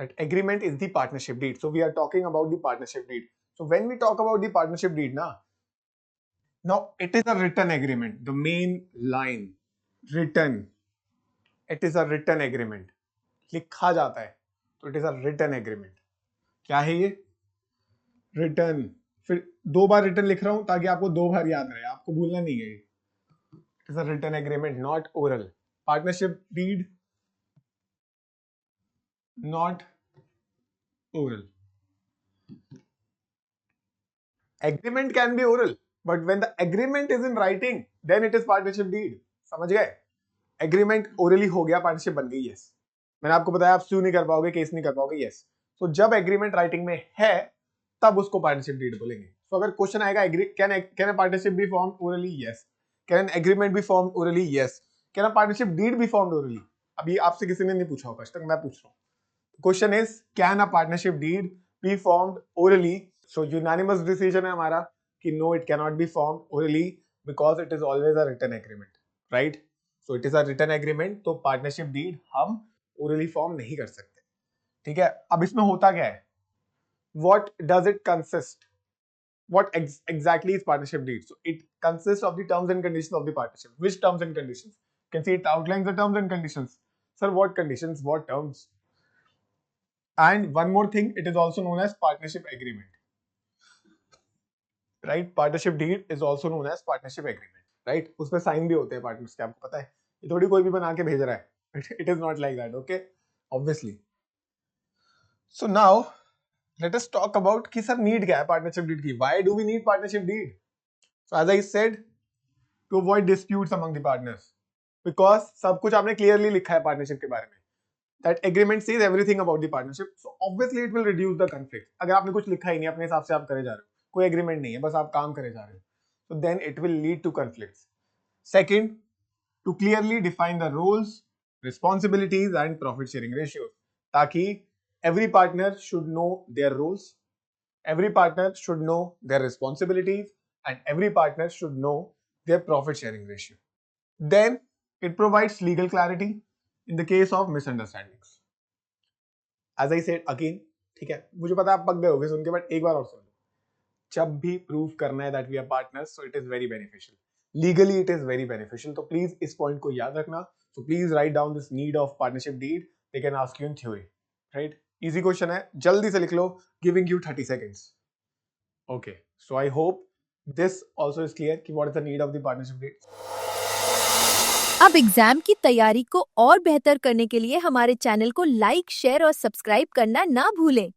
That agreement is the partnership deed. So we are talking about the partnership deed. So when we talk about the partnership deed, now it is a written agreement. The main line, written. It is a written agreement. लिखा जाता है, तो it is a written agreement. क्या है ये? Written. फिर 2 बार written लिख रहा हूं ताकि आपको 2 बार याद रहे, आपको भूलना नहीं है. It is a written agreement, not oral. Partnership deed, not oral. Agreement can be oral, but when the agreement is in writing, then it is partnership deed. समझ गए? Agreement orally हो गया, partnership बन गई. Yes. मैंने आपको बताया आप sue नहीं कर पाओगे, केस नहीं कर पाओगे. Yes. तो जब agreement writing में है, तब उसको partnership deed बोलेंगे. तो अगर क्वेश्चन आएगा can a partnership be formed orally? Yes. Can an agreement be formed orally? Yes. Can a partnership deed be formed orally? अभी आपसे किसी ने नहीं पूछा होगा, आज तक मैं पूछ रहा हूँ. Question is, can a partnership deed be formed orally? So unanimous decision है हमारा कि no, it cannot be formed orally because it is always a written agreement, right? So it is a written agreement, तो partnership deed हम orally form नहीं कर सकते. ठीक है? अब इसमें होता क्या है? What does it consist? What exactly is partnership deed? So it consists of the terms and conditions of the partnership. Which terms and conditions? You can see it outlines the terms and conditions. Sir, what conditions? What terms? And one more thing, it is also known as partnership agreement. Right? Partnership deed is also known as partnership agreement. Right? उसमें sign भी होते हैं partners के, आपको पता है? ये थोड़ी कोई भी बना के भेज रहा है. It is not like that, okay? Obviously. So now, let us talk about कि sir need क्या है partnership deed की? Why do we need partnership deed? So as I said, to avoid disputes among the partners. Because सब कुछ आपने clearly लिखा है partnership के बारे में. That agreement says everything about the partnership, so obviously it will reduce the conflict. अगर आपने कुछ लिखा ही नहीं, अपने हिसाब से आप करे जा रहे हो, कोई agreement नहीं है, बस आप काम करे जा रहे हो, so then it will lead to conflicts. Second, to clearly define the roles, responsibilities and profit sharing ratios, ताकि every partner should know their roles, every partner should know their responsibilities, and every partner should know their profit sharing ratio. Then it provides legal clarity in the case of misunderstandings. As I said again, ठीक है, मुझे पता है आप पक गए होगे सुन के, बट एक बार और सुन लो. जब भी प्रूव करना है that we are partners, so it is very beneficial. Legally it is very beneficial. तो प्लीज इस पॉइंट को याद रखना. So please write down this need of partnership deed. They can ask you in theory, right? Easy question है, जल्दी से लिख लो. Giving you 30 seconds. Okay. So I hope this also is clear कि what is the need of the partnership deed. अब exam की तैयारी को और बेहतर करने के लिए हमारे चैनल को लाइक, शेयर और सब्सक्राइब करना ना भूलें।